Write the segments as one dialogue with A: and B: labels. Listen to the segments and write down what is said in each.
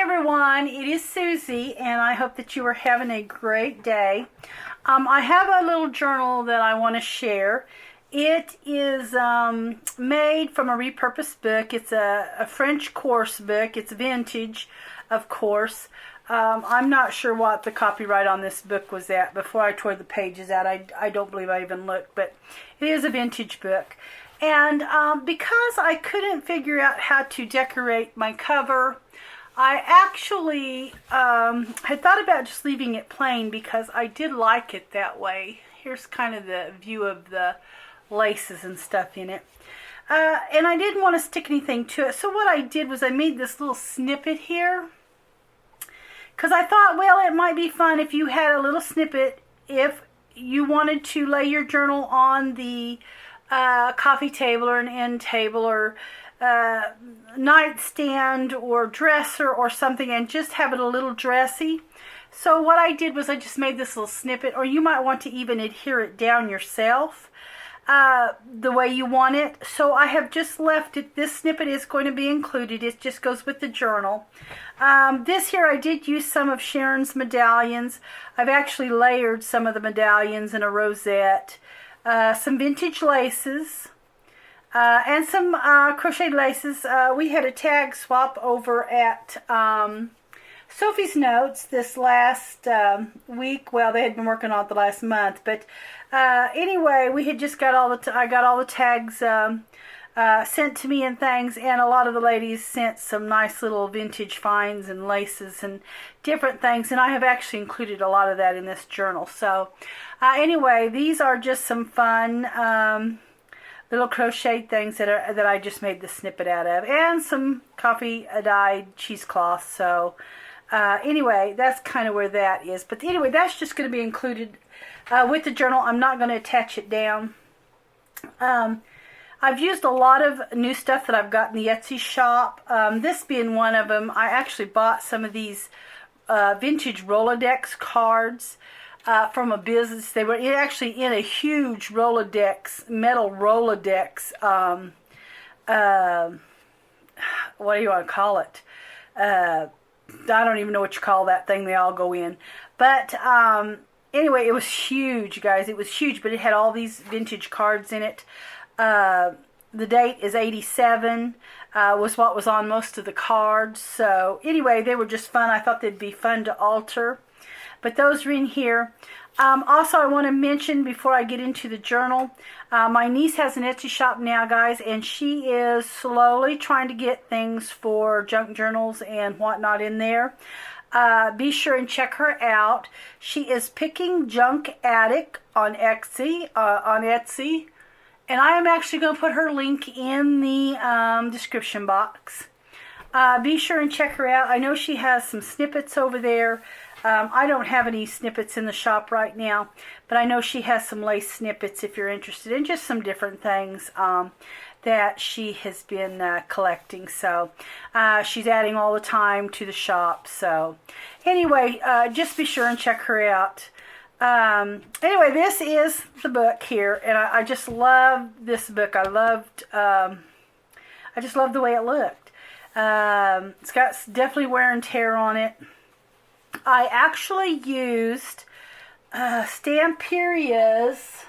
A: everyone, it is Susie, and I hope that you are having a great day. I have a little journal that I want to share. It is made from a repurposed book. It's a French course book. It's vintage, of course. I'm not sure what the copyright on this book was at before I tore the pages out. I don't believe I even looked, but it is a vintage book. And because I couldn't figure out how to decorate my cover, I actually had thought about just leaving it plain because I did like it that way. Here's kind of the view of the laces and stuff in it. And I didn't want to stick anything to it. So what I did was I made this little snippet here. Because I thought, well, it might be fun if you had a little snippet if you wanted to lay your journal on the coffee table or an end table or nightstand or dresser or something and just have it a little dressy. So what I did was I just made this little snippet, or you might want to even adhere it down yourself the way you want it. So I have just left it. This snippet is going to be included. It just goes with the journal. This here I did use some of Sharon's medallions. I've actually layered some of the medallions in a rosette. Some vintage laces. And some crocheted laces. We had a tag swap over at Sophie's Notes this last week. Well, they had been working on it the last month, but anyway, we had just got I got all the tags sent to me and things, and a lot of the ladies sent some nice little vintage finds and laces and different things, and I have actually included a lot of that in this journal. So anyway, these are just some fun little crocheted things that I just made the snippet out of, and some coffee dyed cheesecloth. So anyway, that's kind of where that is. But anyway, that's just going to be included with the journal. I'm not going to attach it down. I've used a lot of new stuff that I've got in the Etsy shop. This being one of them. I actually bought some of these vintage Rolodex cards from a business. They were actually in a huge Rolodex, metal Rolodex, what do you want to call it? I don't even know what you call that thing they all go in. But anyway, it was huge, guys. It was huge, but it had all these vintage cards in it. The date is 87, was what was on most of the cards. So anyway, they were just fun. I thought they'd be fun to alter. But those are in here. Also, I want to mention before I get into the journal, my niece has an Etsy shop now, guys, and she is slowly trying to get things for junk journals and whatnot in there. Be sure and check her out. She is PickingJunkAddict on Etsy. And I am actually going to put her link in the description box. Be sure and check her out. I know she has some snippets over there. I don't have any snippets in the shop right now, but I know she has some lace snippets if you're interested in just some different things that she has been collecting. So she's adding all the time to the shop. So anyway, just be sure and check her out. Anyway, this is the book here, and I just love this book. I just love the way it looked. It's got definitely wear and tear on it. I actually used Stamperia's,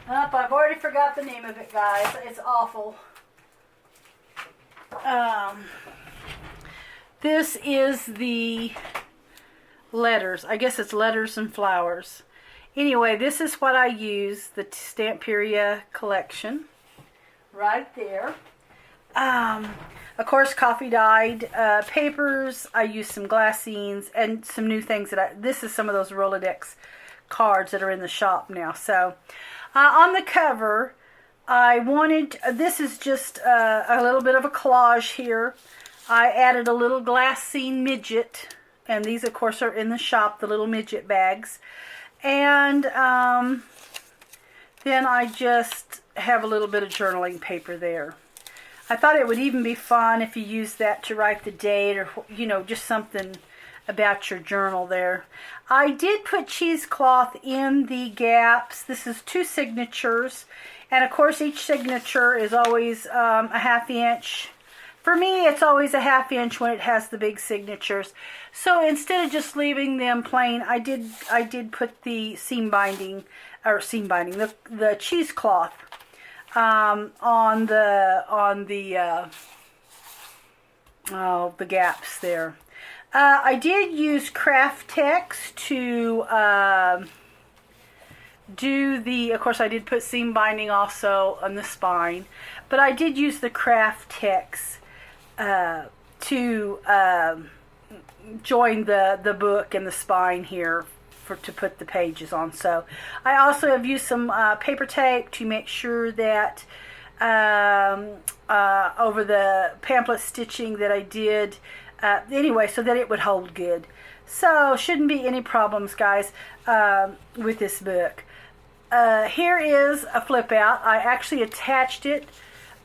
A: I've already forgot the name of it, guys. It's awful. This is the letters. I guess it's letters and flowers. Anyway, this is what I use, the Stamperia collection. Right there. Of course, coffee dyed papers. I used some glassines and some new things this is some of those Rolodex cards that are in the shop now. So, on the cover, this is just a little bit of a collage here. I added a little glassine midget, and these, of course, are in the shop, the little midget bags. And then I just have a little bit of journaling paper there. I thought it would even be fun if you used that to write the date or, just something about your journal there. I did put cheesecloth in the gaps. This is 2 signatures. And, of course, each signature is always a 1/2 inch For me, it's always a 1/2 inch when it has the big signatures. So instead of just leaving them plain, I did put the the cheesecloth on the gaps there. I did use craft text to do the, of course I did put seam binding also on the spine, but I did use the craft text to join the book and the spine here to put the pages on. So I also have used some paper tape to make sure that over the pamphlet stitching that I did anyway, so that it would hold good. So shouldn't be any problems, guys, with this book. Here is a flip out. I actually attached it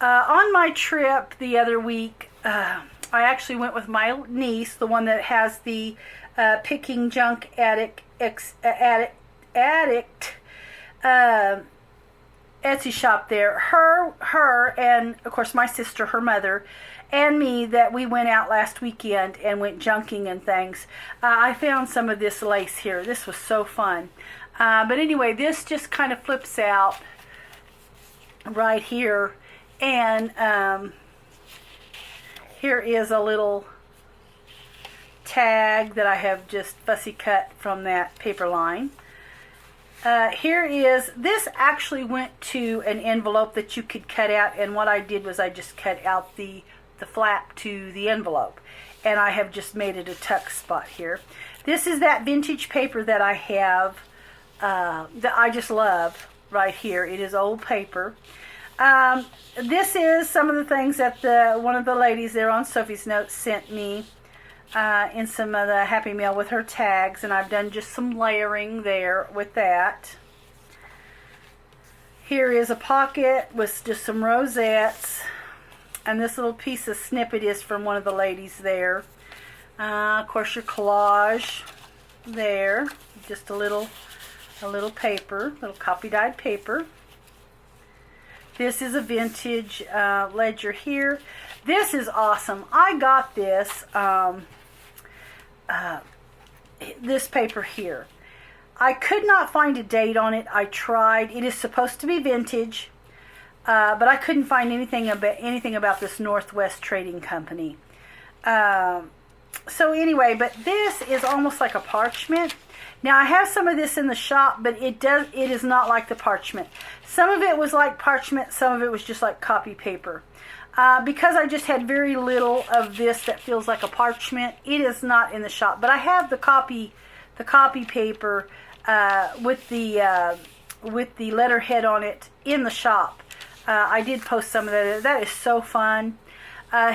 A: on my trip the other week. I actually went with my niece, the one that has the PickingJunkAddict Etsy shop there. Her, and of course my sister, her mother, and me, that we went out last weekend and went junking and things. I found some of this lace here. This was so fun. But anyway, this just kind of flips out right here, and here is a little tag that I have just fussy cut from that paper line. Here is, this actually went to an envelope that you could cut out, and what I did was I just cut out the flap to the envelope, and I have just made it a tuck spot here. This is that vintage paper that I have, that I just love right here. It is old paper. This is some of the things that one of the ladies there on Sophie's Notes sent me in some of the Happy Mail with her tags, and I've done just some layering there with that. Here is a pocket with just some rosettes, and this little piece of snippet is from one of the ladies there. Of course, your collage there, just a little paper, little copy dyed paper. This is a vintage ledger here. This is awesome. I got this this paper here. I could not find a date on it. I tried. It is supposed to be vintage, but I couldn't find anything about this Northwest Trading Company. So anyway, but this is almost like a parchment. Now I have some of this in the shop, but it is not like the parchment. Some of it was like parchment, some of it was just like copy paper. Because I just had very little of this that feels like a parchment, it is not in the shop. But I have the copy paper with the letterhead on it in the shop. I did post some of that. That is so fun.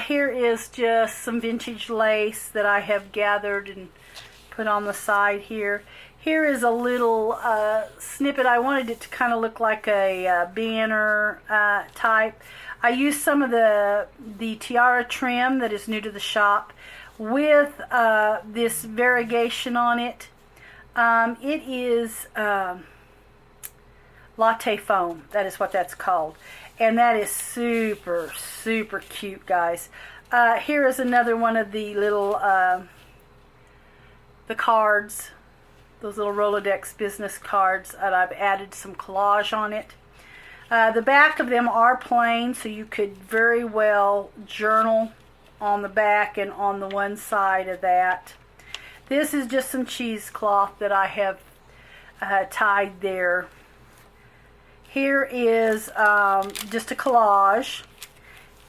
A: Here is just some vintage lace that I have gathered and put on the side here. Here is a little snippet. I wanted it to kind of look like a banner type. I used some of the tiara trim that is new to the shop with this variegation on it. It is latte foam. That is what that's called. And that is super, super cute, guys. Here is another one of the little the cards, those little Rolodex business cards, and I've added some collage on it. The back of them are plain, so you could very well journal on the back and on the one side of that. This is just some cheesecloth that I have tied there. Here is just a collage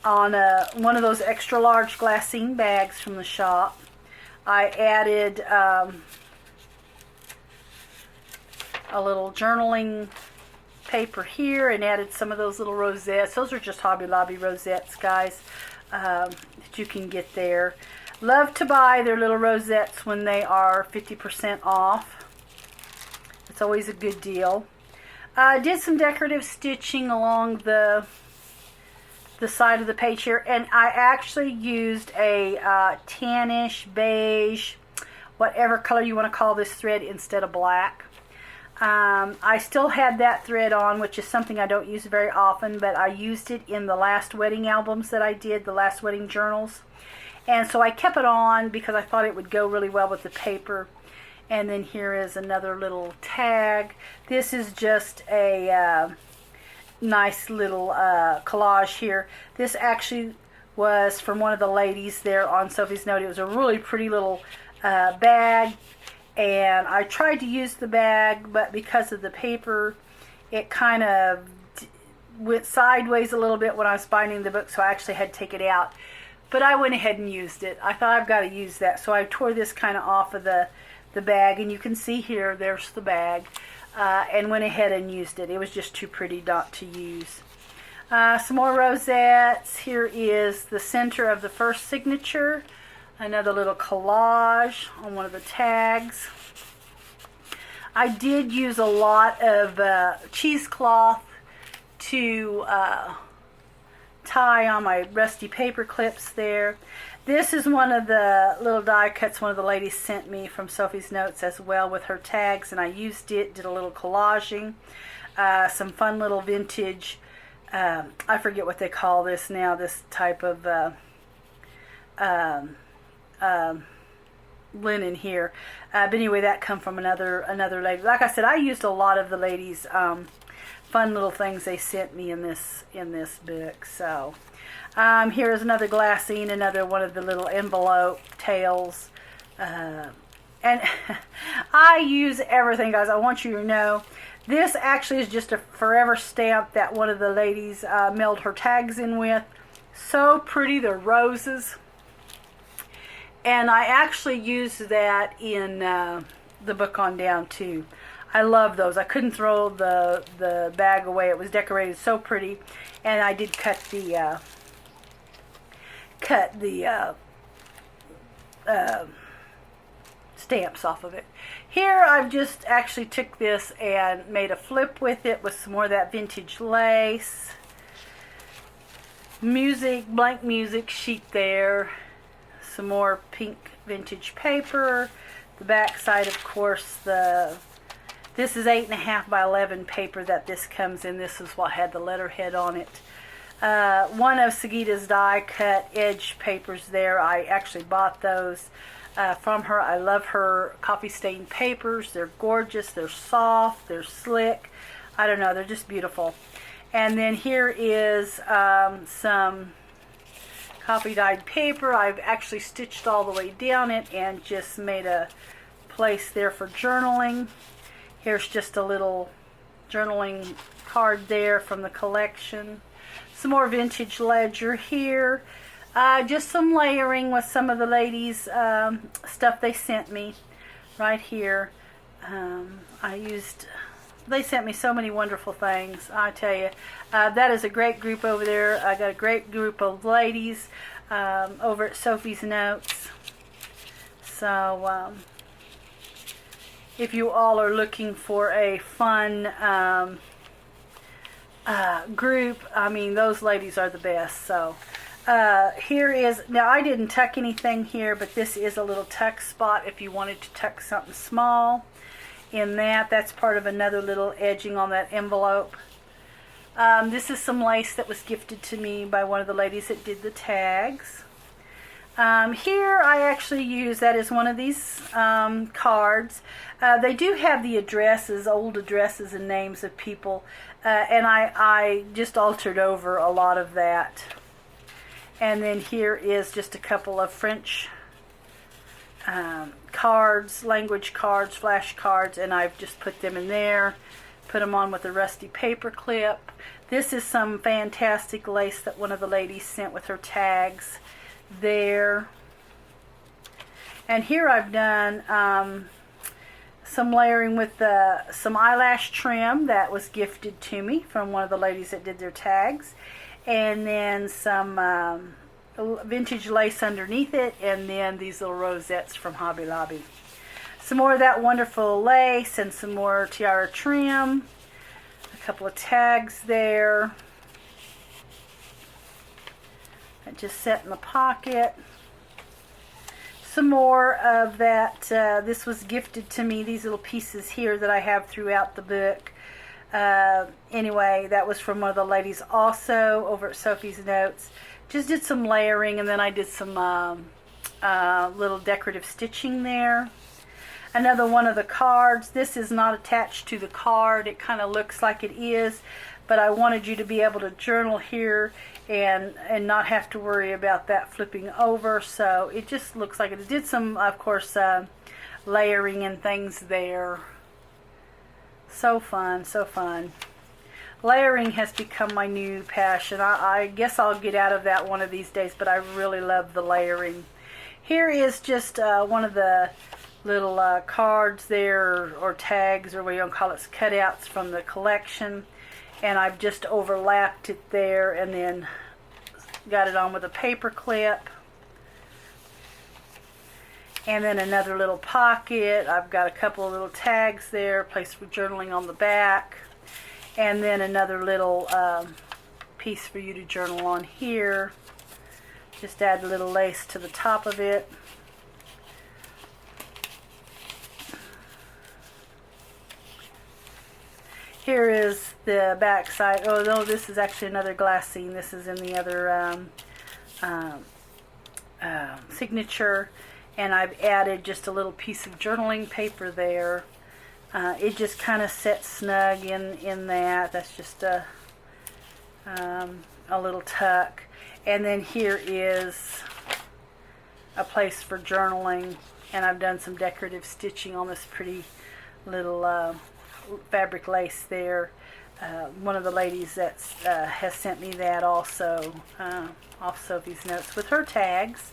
A: on one of those extra large glassine bags from the shop. I added a little journaling paper here and added some of those little rosettes. Those are just Hobby Lobby rosettes, guys, that you can get there. Love to buy their little rosettes when they are 50% off. It's always a good deal. I did some decorative stitching along the side of the page here, and I actually used a tannish, beige, whatever color you want to call this thread instead of black. I still had that thread on, which is something I don't use very often, but I used it in the last wedding albums that I did, the last wedding journals. And so I kept it on because I thought it would go really well with the paper. And then here is another little tag. This is just a nice little collage here. This actually was from one of the ladies there on Sophie's note. It was a really pretty little bag. And I tried to use the bag, but because of the paper, it kind of went sideways a little bit when I was binding the book, so I actually had to take it out. But I went ahead and used it. I thought I've got to use that, so I tore this kind of off of the bag, and you can see here, there's the bag, and went ahead and used it. It was just too pretty not to use. Some more rosettes. Here is the center of the first signature. Another little collage on one of the tags. I did use a lot of cheesecloth to tie on my rusty paper clips there. This is one of the little die cuts one of the ladies sent me from Sophie's notes as well with her tags, and I used it, did a little collaging. Some fun little vintage, I forget what they call this now, this type of linen here, but anyway, that come from another lady. Like I said, I used a lot of the ladies' fun little things they sent me in this book. So here is another glassine, another one of the little envelope tails, and I use everything, guys. I want you to know this actually is just a forever stamp that one of the ladies mailed her tags in with. So pretty, they're roses. And I actually used that in the book on down too. I love those. I couldn't throw the bag away. It was decorated so pretty, and I did cut the stamps off of it. Here I've just actually took this and made a flip with it with some more of that vintage lace. Blank music sheet there. Some more pink vintage paper. The back side, of course, this is 8.5 by 11 paper that this comes in. This is what had the letterhead on it. One of Sagita's die cut edge papers there. I actually bought those from her. I love her coffee stained papers. They're gorgeous. They're soft. They're slick. I don't know. They're just beautiful. And then here is some coffee dyed paper. I've actually stitched all the way down it and just made a place there for journaling. Here's just a little journaling card there from the collection. Some more vintage ledger here. Just some layering with some of the ladies' stuff they sent me right here. They sent me so many wonderful things, I tell you. That is a great group over there. I got a great group of ladies over at Sophie's Notes. So if you all are looking for a fun group, I mean, those ladies are the best. So here is, now I didn't tuck anything here, but this is a little tuck spot if you wanted to tuck something small in that. That's part of another little edging on that envelope. This is some lace that was gifted to me by one of the ladies that did the tags. Here I actually use, that is one of these cards. They do have the addresses, old addresses and names of people, and I just altered over a lot of that. And then here is just a couple of French cards, language cards, flash cards, and I've just put them in there, put them on with a rusty paper clip. This is some fantastic lace that one of the ladies sent with her tags there. And here I've done some layering with some eyelash trim that was gifted to me from one of the ladies that did their tags, and then some vintage lace underneath it, and then these little rosettes from Hobby Lobby. Some more of that wonderful lace and some more tiara trim, a couple of tags there that just set in the pocket. some more of that. This was gifted to me, these little pieces here that I have throughout the book. Anyway, that was from one of the ladies also over at Sophie's Notes. Just did some layering, and then I did some little decorative stitching there. Another one of the cards. This is not attached to the card. It kind of looks like it is, but I wanted you to be able to journal here and not have to worry about that flipping over. So it just looks like it did some, of course, layering and things there. So fun, so fun. Layering has become my new passion. I guess I'll get out of that one of these days, but I really love the layering. Here is just one of the little cards there, or tags, or what you want to call it, cutouts from the collection. And I've just overlapped it there and then got it on with a paper clip. And then another little pocket. I've got a couple of little tags there, place for journaling on the back. And then another little piece for you to journal on here. Just add a little lace to the top of it. Here is the back side. Oh no, this is actually another glassine. This is in the other signature. And I've added just a little piece of journaling paper there. It just kind of sits snug in that. That's just a little tuck. And then here is a place for journaling. And I've done some decorative stitching on this pretty little fabric lace there. One of the ladies that has sent me that also off Sophie's Notes with her tags.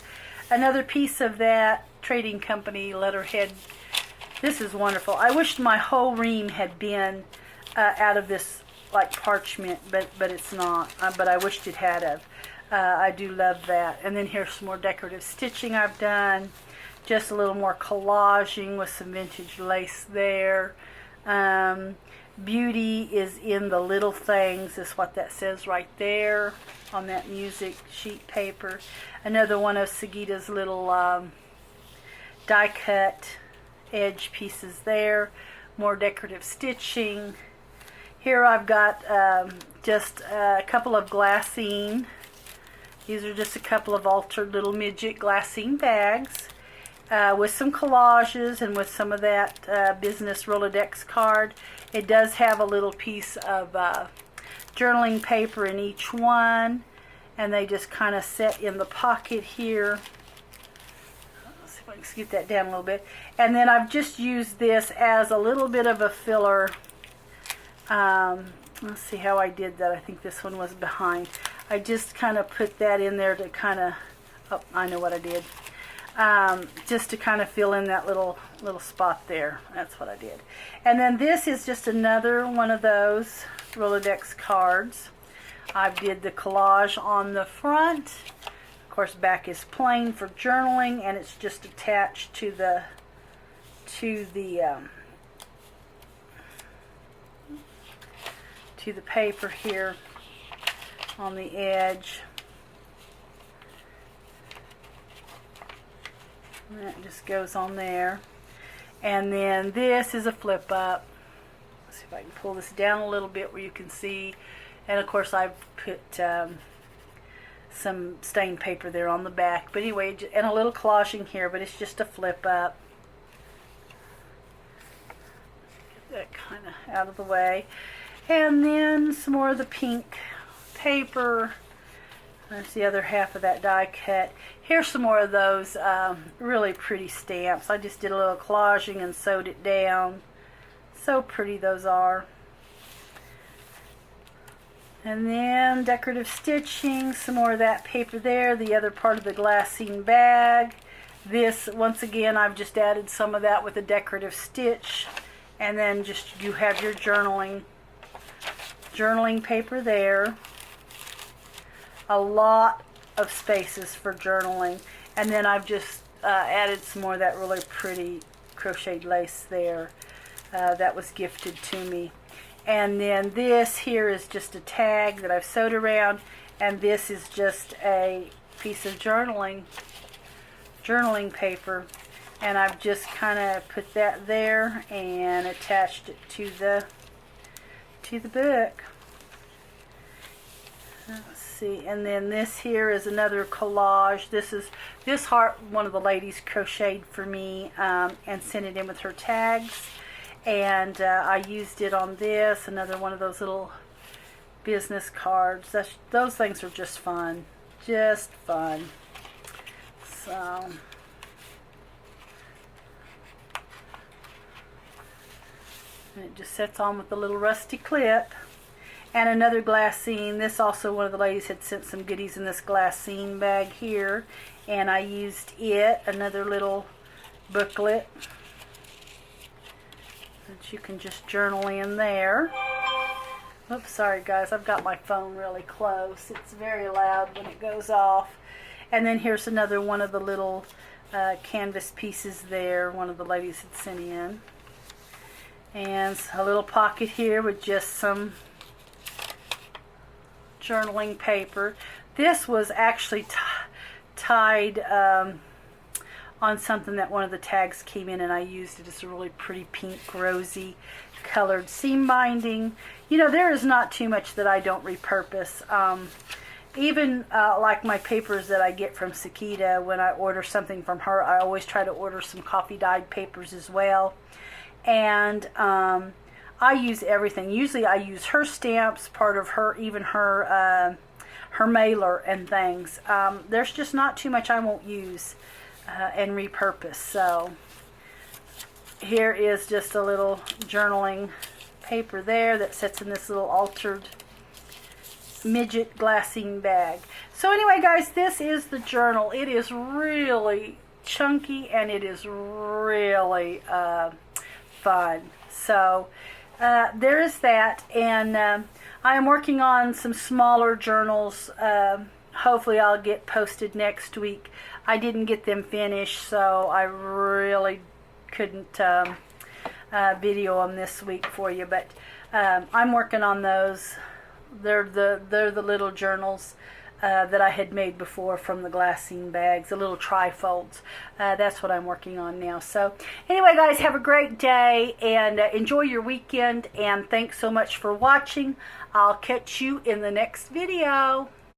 A: Another piece of that trading company letterhead. This is wonderful. I wished my whole ream had been out of this like parchment, but it's not. But I wished it had of. I do love that. And then here's some more decorative stitching I've done. Just a little more collaging with some vintage lace there. Beauty is in the little things, is what that says right there on that music sheet paper. Another one of Sagita's little die cut edge pieces there. More decorative stitching. Here I've got just a couple of glassine. These are just a couple of altered little midget glassine bags. With some collages and with some of that business Rolodex card. It does have a little piece of journaling paper in each one, and they just kind of sit in the pocket here. Let's see if I can scoot that down a little bit. And then I've just used this as a little bit of a filler. Let's see how I did that. I think this one was behind. I just kind of put that in there to kind of, oh, I know what I did. Just to kind of fill in that little spot there. That's what I did. And then this is just another one of those Rolodex cards. I did the collage on the front. Of course, back is plain for journaling, and it's just attached to the paper here on the edge. And that just goes on there. And then this is a flip up. Let's see if I can pull this down a little bit where you can see. And of course I've put some stained paper there on the back. But anyway, and a little collaging here, but it's just a flip up. Get that kind of out of the way. And then some more of the pink paper. There's the other half of that die cut. Here's some more of those really pretty stamps. I just did a little collaging and sewed it down. So pretty those are. And then decorative stitching, some more of that paper there, the other part of the glassine bag. This, once again, I've just added some of that with a decorative stitch. And then just you have your journaling paper there. A lot of spaces for journaling. And then I've just added some more of that really pretty crocheted lace there that was gifted to me. And then this here is just a tag that I've sewed around, and this is just a piece of journaling journaling paper, and I've just kind of put that there and attached it to the book. Let's see, and then this here is another collage. This heart one of the ladies crocheted for me and sent it in with her tags, and I used it on this, another one of those little business cards. Those things are just fun. Just fun. So and it just sets on with the little rusty clip. And another glassine. This also, one of the ladies had sent some goodies in this glassine bag here, and I used it. Another little booklet that you can just journal in there. Oops, sorry guys, I've got my phone really close. It's very loud when it goes off. And then here's another one of the little canvas pieces there, one of the ladies had sent in. And a little pocket here with just some journaling paper. This was actually tied on something that one of the tags came in, and I used it as a really pretty pink, rosy colored seam binding. You know, there is not too much that I don't repurpose. Even like my papers that I get from Sakita, when I order something from her, I always try to order some coffee dyed papers as well. And I use everything. Usually I use her stamps, part of her, even her mailer and things. There's just not too much I won't use and repurpose. So here is just a little journaling paper there that sits in this little altered midget glassine bag. So anyway guys, this is the journal. It is really chunky and it is really fun. So there is that, and I am working on some smaller journals. Hopefully I'll get posted next week. I didn't get them finished, so I really couldn't video them this week for you, but I'm working on those. They're the little journals that I had made before from the glassine bags, the little trifolds. That's what I'm working on now. So anyway guys, have a great day and enjoy your weekend, and thanks so much for watching. I'll catch you in the next video.